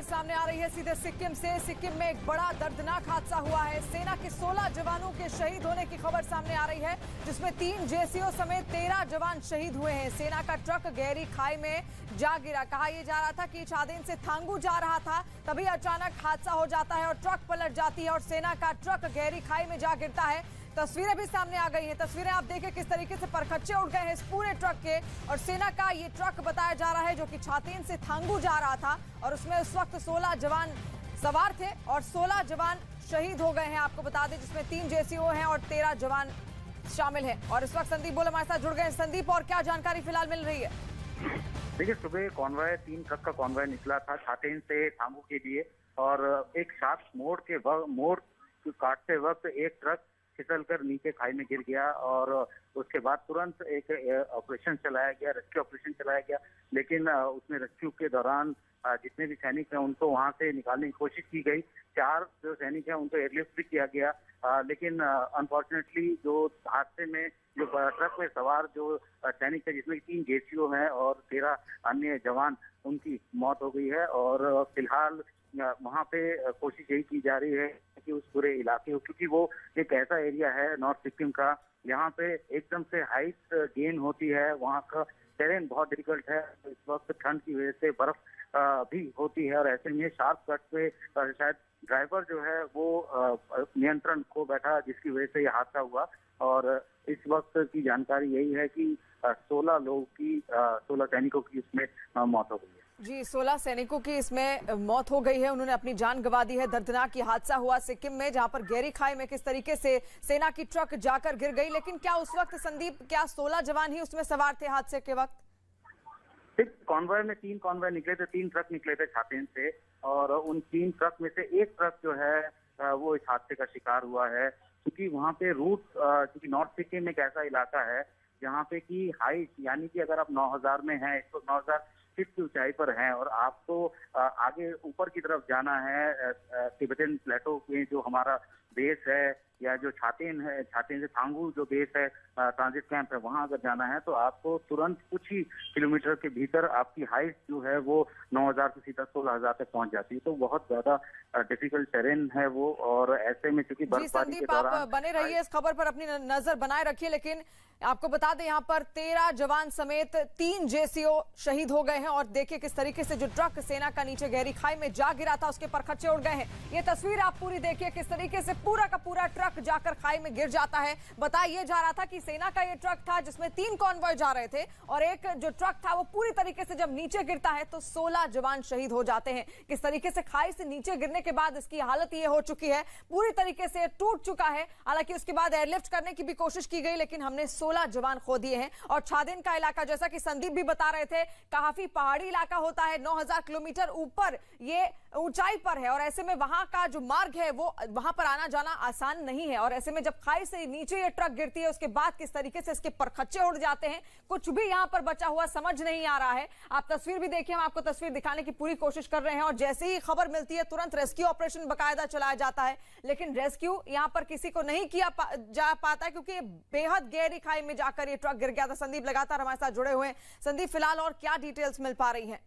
खबर सामने आ रही है सीधे सिक्किम से। सिक्किम में एक बड़ा दर्दनाक हादसा हुआ है। सेना के 16 जवानों के शहीद होने की खबर सामने आ रही है, जिसमें 3 जेसीओ समेत 13 जवान शहीद हुए हैं। सेना का ट्रक गहरी खाई में जा गिरा। कहा यह जा रहा था कि छादेन से थांगू जा रहा था, तभी अचानक हादसा हो जाता है और ट्रक पलट जाती है और सेना का ट्रक गहरी खाई में जा गिरता है। तस्वीरें भी सामने आ गई हैं। तस्वीरें आप देखें किस तरीके से परखच्चे उड़ गए हैं इस पूरे ट्रक के। और सेना का ये ट्रक बताया जा रहा है जो कि छातेन से थांगू जा रहा था और उसमें उस वक्त 16 जवान सवार थे और 16 जवान शहीद हो गए हैं। आपको बता दें जिसमें 3 जेसीओ हैं और 13 जवान शामिल हैं। और इस वक्त संदीप बोल हमारे साथ जुड़ गए हैं। संदीप, और क्या जानकारी फिलहाल मिल रही है? देखिए, सुबह कॉन्वॉय 3 ट्रक का कॉन्वॉय निकला था छातेन से थांगू के लिए और एक साथ मोड़ काटते वक्त एक ट्रक फिसल कर नीचे खाई में गिर गया और उसके बाद तुरंत एक ऑपरेशन चलाया गया, रेस्क्यू ऑपरेशन चलाया गया। लेकिन उसमें रेस्क्यू के दौरान जितने भी सैनिक हैं उनको वहां से निकालने की कोशिश की गई। 4 जो सैनिक हैं उनको एयरलिफ्ट भी किया गया, लेकिन अनफॉर्चुनेटली जो हादसे में जो ट्रक में सवार जो सैनिक थे, जिसमें 3 जेसीओ हैं और 13 अन्य जवान, उनकी मौत हो गई है। और फिलहाल वहाँ पे कोशिश यही की जा रही है कि उस पूरे इलाके को, क्योंकि वो एक ऐसा एरिया है नॉर्थ सिक्किम का, यहाँ पे एकदम से हाइट गेन होती है, वहाँ का टेरेन बहुत डिफिकल्ट है। इस वक्त ठंड की वजह से बर्फ भी होती है और ऐसे में शार्प कट पे शायद ड्राइवर जो है वो नियंत्रण खो बैठा, जिसकी वजह से ये हादसा हुआ। और इस वक्त की जानकारी यही है कि 16 सैनिकों की इसमें मौत हो गई है। जी, 16 सैनिकों की इसमें मौत हो गई है, उन्होंने अपनी जान गंवा दी है। दर्दनाक ये हादसा हुआ सिक्किम में, जहां पर गहरी खाई में किस तरीके से सेना की ट्रक जाकर गिर गई। लेकिन क्या उस वक्त संदीप, क्या 16 जवान ही उसमें सवार थे हादसे के वक्त? कॉन्वॉय में 3 कॉन्वॉय निकले थे, 3 ट्रक निकले थे छातेन से और उन 3 ट्रक में से एक ट्रक जो है वो इस हादसे का शिकार हुआ है। क्योंकि वहाँ पे रूट, क्योंकि नॉर्थ सिक्किम एक ऐसा इलाका है जहाँ पे की हाइट, यानी कि अगर आप 9000 में हैं, इसको 9000 फीट की ऊंचाई पर हैं और आपको आगे ऊपर की तरफ जाना है तिब्बतन प्लेटो में जो हमारा बेस है, या जो छातेन है, छातेन से थांगू जो बेस है, ट्रांजिट कैंप है, वहां अगर जाना है तो आपको तुरंत कुछ ही किलोमीटर के भीतर आपकी हाइट जो है वो 9000 से सीधा 16000 तक पहुंच जाती है। तो बहुत ज्यादा डिफिकल्ट टेरेन है वो। और ऐसे में चूंकि बर्फबारी के दौरान आप बने रहिए, इस खबर पर अपनी नजर बनाए रखिए। लेकिन आपको बता दें यहाँ पर 13 जवान समेत 3 जेसीओ शहीद हो गए हैं और देखिए किस तरीके से जो ट्रक सेना का नीचे गहरी खाई में जा गिरा था उसके परखच्चे उड़ गए हैं। ये तस्वीर आप पूरी देखिए किस तरीके से पूरा का पूरा ट्रक जाकर खाई में गिर जाता है। बताया जा रहा था कि सेना का ये ट्रक था जिसमें 3 कॉन्वॉय जा रहे थे और एक जो ट्रक था वो पूरी तरीके से जब नीचे गिरता है तो 16 जवान शहीद हो जाते हैं। किस तरीके से खाई से नीचे गिरने के बाद इसकी हालत ये हो चुकी है, पूरी तरीके से टूट चुका है। हालांकि उसके बाद एयरलिफ्ट करने की भी कोशिश की गई, लेकिन हमने 16 जवान खो दिए हैं। और छादेन का इलाका, जैसा कि संदीप भी बता रहे थे, काफी पहाड़ी इलाका होता है, 9000 किलोमीटर ऊपर ये ऊंचाई पर है और ऐसे में वहां का जो मार्ग है वो वहां पर आना जाना आसान नहीं है। और ऐसे में जब खाई से नीचे ये ट्रक गिरती है उसके बाद किस तरीके से इसके परखच्चे उड़ जाते हैं, कुछ भी यहां पर बचा हुआ समझ नहीं आ रहा है। आप तस्वीर भी देखिए, हम आपको तस्वीर दिखाने की पूरी कोशिश कर रहे हैं और जैसे ही खबर मिलती है तुरंत रेस्क्यू ऑपरेशन बाकायदा चलाया जाता है। लेकिन रेस्क्यू यहां पर किसी को नहीं किया जा पाता है क्योंकि बेहद गहरी खाई में जाकर ये ट्रक गिर गया था। संदीप लगातार हमारे साथ जुड़े हुए हैं। संदीप, फिलहाल और क्या डिटेल्स मिल पा रही हैं?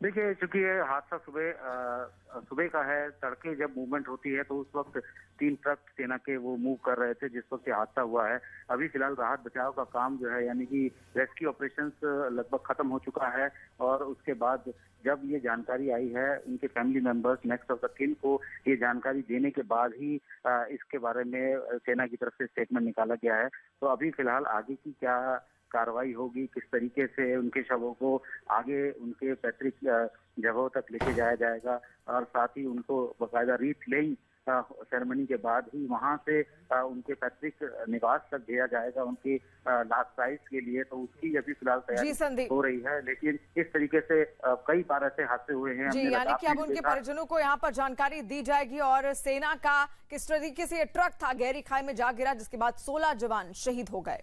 देखिए, चूंकि ये हादसा सुबह का है, तड़के जब मूवमेंट होती है तो उस वक्त 3 ट्रक सेना के वो मूव कर रहे थे जिस वक्त ये हादसा हुआ है। अभी फिलहाल राहत बचाव का काम जो है, यानी कि रेस्क्यू ऑपरेशंस लगभग खत्म हो चुका है। और उसके बाद जब ये जानकारी आई है उनके family members, next of the किन को ये जानकारी देने के बाद ही इसके बारे में सेना की तरफ से स्टेटमेंट निकाला गया है। तो अभी फिलहाल आगे की क्या कार्रवाई होगी, किस तरीके से उनके शवों को आगे उनके पैतृक जगहों तक लेके जाया जाएगा और साथ ही उनको बाकायदा रीथ लेइंग सेरेमनी के बाद ही वहां से उनके पैतृक निवास तक भेजा जाएगा उनके लास्ट राइस के लिए। तो उसकी अभी फिलहाल तैयारी हो रही है। लेकिन इस तरीके से कई बार ऐसे हादसे हुए हैं। जी, यानी कि अब उनके परिजनों को यहाँ पर जानकारी दी जाएगी और सेना का किस तरीके से ये ट्रक था गहरी खाई में जा गिरा जिसके बाद 16 जवान शहीद हो गए।